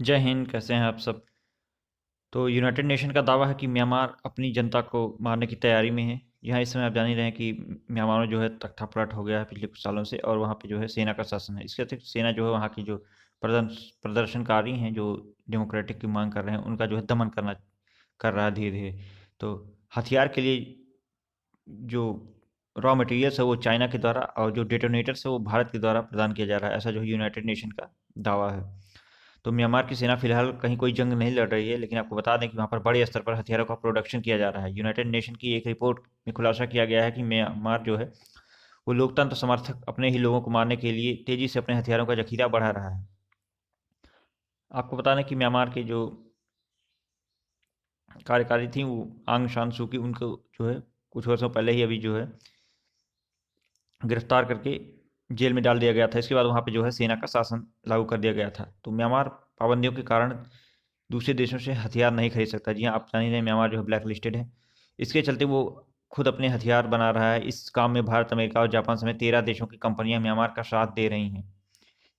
जय हिंद। कैसे हैं आप सब। तो यूनाइटेड नेशन का दावा है कि म्यांमार अपनी जनता को मारने की तैयारी में है। यहाँ इस समय आप जान ही रहे हैं कि म्यांमार में जो है तख्तापलट हो गया है पिछले कुछ सालों से, और वहाँ पे जो है सेना का शासन है। इसके अतिरिक्त सेना जो है वहाँ की जो प्रदर्शनकारी हैं, जो डेमोक्रेटिक की मांग कर रहे हैं, उनका जो है दमन कर रहा है धीरे धीरे। तो हथियार के लिए जो रॉ मटेरियल्स है वो चाइना के द्वारा, और जो डेटोनेटर्स है वो भारत के द्वारा प्रदान किया जा रहा है, ऐसा जो है यूनाइटेड नेशन का दावा है। तो म्यांमार की सेना फिलहाल कहीं कोई जंग नहीं लड़ रही है, लेकिन आपको बता दें कि वहाँ पर बड़े स्तर पर हथियारों का प्रोडक्शन किया जा रहा है। यूनाइटेड नेशन की एक रिपोर्ट में खुलासा किया गया है कि म्यांमार जो है वो लोकतंत्र समर्थक अपने ही लोगों को मारने के लिए तेजी से अपने हथियारों का जखीरा बढ़ा रहा है। आपको बता दें कि म्यांमार के जो कार्यकारी थी वो आंग सान सू की, उनको जो है कुछ वर्षों पहले ही अभी जो है गिरफ्तार करके जेल में डाल दिया गया था। इसके बाद वहाँ पे जो है सेना का शासन लागू कर दिया गया था। तो म्यांमार पाबंदियों के कारण दूसरे देशों से हथियार नहीं खरीद सकता। जी हाँ, आप जान ही रहे हैं, म्यांमार जो है ब्लैक लिस्टेड है। इसके चलते वो खुद अपने हथियार बना रहा है। इस काम में भारत, अमेरिका और जापान समेत 13 देशों की कंपनियां म्यांमार का साथ दे रही हैं।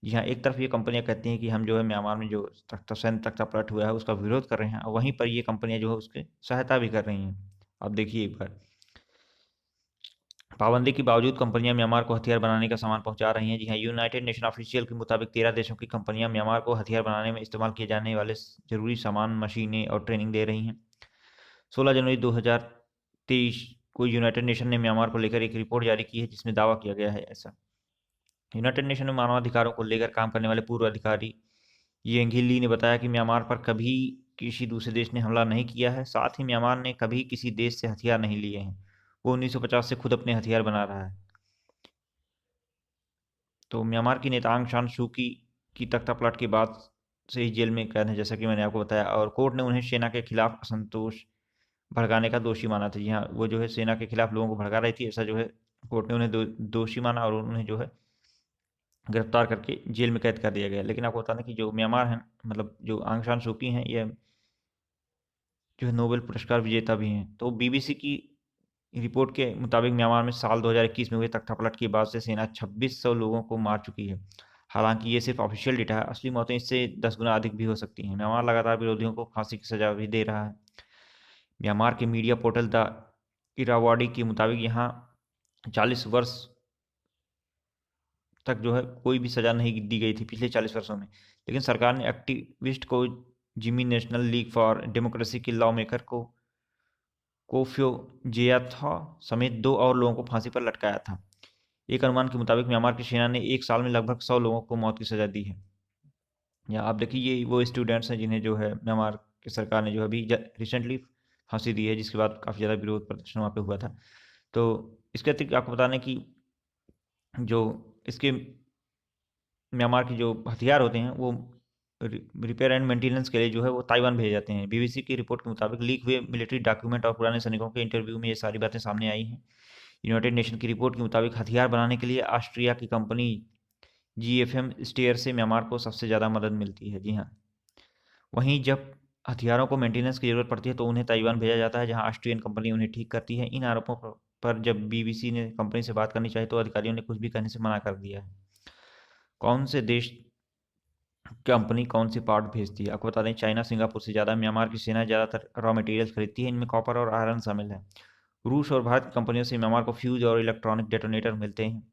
जी हाँ, एक तरफ ये कंपनियां कहती हैं कि हम जो है म्यांमार में जो सैन्य तख्तापलट हुआ है उसका विरोध कर रहे हैं, और वहीं पर ये कंपनियां जो है उसकी सहायता भी कर रही हैं। आप देखिए एक बार, पाबंदी के बावजूद कंपनियां म्यांमार को हथियार बनाने का सामान पहुंचा रही हैं। जी हाँ, यूनाइटेड नेशन ऑफिशियल के मुताबिक 13 देशों की कंपनियां म्यांमार को हथियार बनाने में इस्तेमाल किए जाने वाले जरूरी सामान, मशीनें और ट्रेनिंग दे रही हैं। 16 जनवरी 2023 को यूनाइटेड नेशन ने म्यांमार को लेकर एक रिपोर्ट जारी की है, जिसमें दावा किया गया है ऐसा। यूनाइटेड नेशन में मानवाधिकारों को लेकर काम करने वाले पूर्व अधिकारी येंगी ली ने बताया कि म्यांमार पर कभी किसी दूसरे देश ने हमला नहीं किया है। साथ ही म्यांमार ने कभी किसी देश से हथियार नहीं लिए हैं। वो 1950 से खुद अपने हथियार बना रहा है। तो म्यांमार की नेता आंग सान सू की तख्तापलट के बाद से ही जेल में कैद है, जैसा कि मैंने आपको बताया, और कोर्ट ने उन्हें सेना के खिलाफ असंतोष भड़काने का दोषी माना था। जी हाँ, वो जो है सेना के खिलाफ लोगों को भड़का रही थी, ऐसा जो है कोर्ट ने उन्हें दोषी माना, और उन्हें जो है गिरफ्तार करके जेल में कैद कर दिया गया। लेकिन आपको बता दें कि जो म्यांमार है, मतलब जो आंग सान सू की हैं, ये जो है नोबेल पुरस्कार विजेता भी हैं। तो बीबीसी की रिपोर्ट के मुताबिक म्यांमार में साल 2021 में हुए तख्तापलट के बाद से सेना 2600 लोगों को मार चुकी है। हालांकि ये सिर्फ ऑफिशियल डेटा है, असली मौतें इससे 10 गुना अधिक भी हो सकती हैं। म्यांमार लगातार विरोधियों को फांसी की सजा भी दे रहा है। म्यांमार के मीडिया पोर्टल द इरावाडी के मुताबिक यहाँ 40 वर्ष तक जो है कोई भी सजा नहीं दी गई थी पिछले 40 वर्षों में। लेकिन सरकार ने एक्टिविस्ट को Jimmy national league for democracy के लॉ मेकर को कोफ्यो जियाथॉ समेत 2 और लोगों को फांसी पर लटकाया था। एक अनुमान के मुताबिक म्यांमार की सेना ने एक साल में लगभग 100 लोगों को मौत की सजा दी है। या आप देखिए, ये वो स्टूडेंट्स हैं जिन्हें जो है म्यांमार की सरकार ने जो अभी रिसेंटली फांसी दी है, जिसके बाद काफ़ी ज़्यादा विरोध प्रदर्शन वहाँ पे हुआ था। तो इसके अतिरिक्त आपको बता दें कि जो इसके म्यांमार के जो हथियार होते हैं वो रिपेयर एंड मेंटेनेंस के लिए जो है वो ताइवान भेजे जाते हैं। बीबीसी की रिपोर्ट के मुताबिक लीक हुए मिलिट्री डॉक्यूमेंट और पुराने सैनिकों के इंटरव्यू में ये सारी बातें सामने आई हैं। यूनाइटेड नेशन की रिपोर्ट के मुताबिक हथियार बनाने के लिए ऑस्ट्रिया की कंपनी जीएफएम स्टेयर से म्यांमार को सबसे ज़्यादा मदद मिलती है। जी हाँ, वहीं जब हथियारों को मेंटेनेंस की ज़रूरत पड़ती है तो उन्हें ताइवान भेजा जाता है, जहां ऑस्ट्रियन कंपनी उन्हें ठीक करती है। इन आरोपों पर जब बीबीसी ने कंपनी से बात करनी चाहिए तो अधिकारियों ने कुछ भी कहने से मना कर दिया है। कौन से देश कंपनी कौन सी पार्ट भेजती है? आपको बता दें, चाइना सिंगापुर से ज़्यादा म्यांमार की सेना ज़्यादातर रॉ मटेरियल्स खरीदती है। इनमें कॉपर और आयरन शामिल है। रूस और भारत की कंपनियों से म्यांमार को फ्यूज और इलेक्ट्रॉनिक डेटोनेटर मिलते हैं।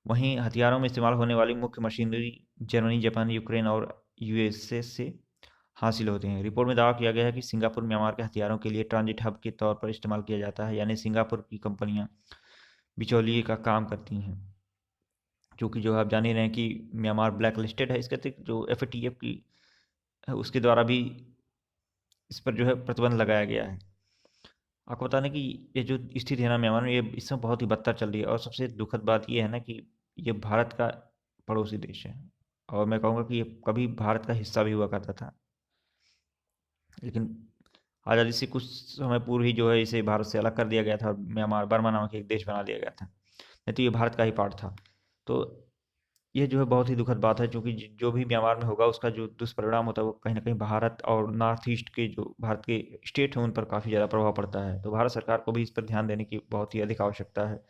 वहीं हथियारों में इस्तेमाल होने वाली मुख्य मशीनरी जर्मनी, जापान, यूक्रेन और यूएसए से हासिल होते हैं। रिपोर्ट में दावा किया गया है कि सिंगापुर म्यांमार के हथियारों के लिए ट्रांजिट हब के तौर पर इस्तेमाल किया जाता है, यानी सिंगापुर की कंपनियां बिचौलिए का काम करती हैं। क्योंकि जो आप जान ही रहे हैं कि म्यांमार ब्लैक लिस्टेड है। इसके अतिरिक्त जो एफएटीएफ की है उसके द्वारा भी इस पर जो है प्रतिबंध लगाया गया है। आपको बता दें कि ये जो स्थिति है ना म्यांमार में, ये इस समय बहुत ही बदतर चल रही है, और सबसे दुखद बात ये है ना कि ये भारत का पड़ोसी देश है, और मैं कहूँगा कि ये कभी भारत का हिस्सा भी हुआ करता था। लेकिन आज़ादी से कुछ समय पूर्व ही जो है इसे भारत से अलग कर दिया गया था, और म्यांमार बर्मा नामक एक देश बना दिया गया था। नहीं तो ये भारत का ही पार्ट था। तो ये जो है बहुत ही दुखद बात है, क्योंकि जो भी म्यांमार में होगा उसका जो दुष्परिणाम होता है वो कहीं ना कहीं भारत और नॉर्थ ईस्ट के जो भारत के स्टेट हैं उन पर काफ़ी ज़्यादा प्रभाव पड़ता है। तो भारत सरकार को भी इस पर ध्यान देने की बहुत ही अधिक आवश्यकता है।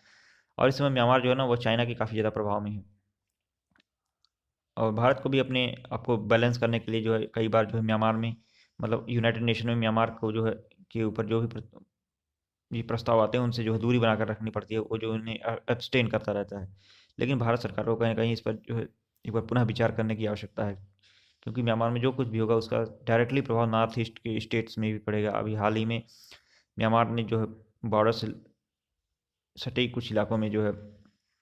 और इस समय म्यांमार जो है ना वो चाइना के काफ़ी ज़्यादा प्रभाव में है। और भारत को भी अपने आपको बैलेंस करने के लिए जो है कई बार जो है म्यांमार में, मतलब यूनाइटेड नेशन में म्यांमार को जो है के ऊपर जो भी ये प्रस्ताव आते हैं उनसे जो है दूरी बनाकर रखनी पड़ती है, वो जो उन्हें एब्सटेन करता रहता है। लेकिन भारत सरकार को कहीं ना कहीं इस पर जो है एक बार पुनः विचार करने की आवश्यकता है, क्योंकि म्यांमार में जो कुछ भी होगा उसका डायरेक्टली प्रभाव नॉर्थ ईस्ट के स्टेट्स में भी पड़ेगा। अभी हाल ही में म्यांमार ने जो है बॉर्डर से सटे कुछ इलाकों में जो है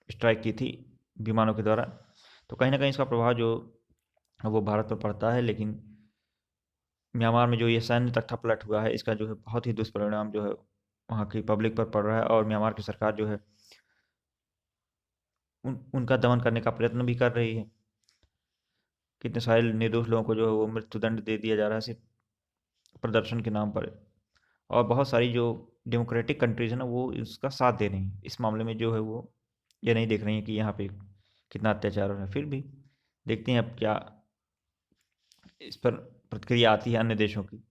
स्ट्राइक की थी विमानों के द्वारा, तो कहीं ना कहीं इसका प्रभाव जो वो भारत पर पड़ता है। लेकिन म्यांमार में जो ये सैन्य तख्तापलट हुआ है, इसका जो है बहुत ही दुष्परिणाम जो है वहाँ की पब्लिक पर पड़ रहा है, और म्यांमार की सरकार जो है उनका दमन करने का प्रयत्न भी कर रही है। कितने सारे निर्दोष लोगों को जो है वो मृत्युदंड दे दिया जा रहा है सिर्फ प्रदर्शन के नाम पर। और बहुत सारी जो डेमोक्रेटिक कंट्रीज है ना, वो इसका साथ दे रही हैं इस मामले में, जो है वो ये नहीं देख रही हैं कि यहाँ पे कितना अत्याचार हो रहा है। फिर भी देखते हैं अब क्या इस पर प्रतिक्रिया आती है अन्य देशों की।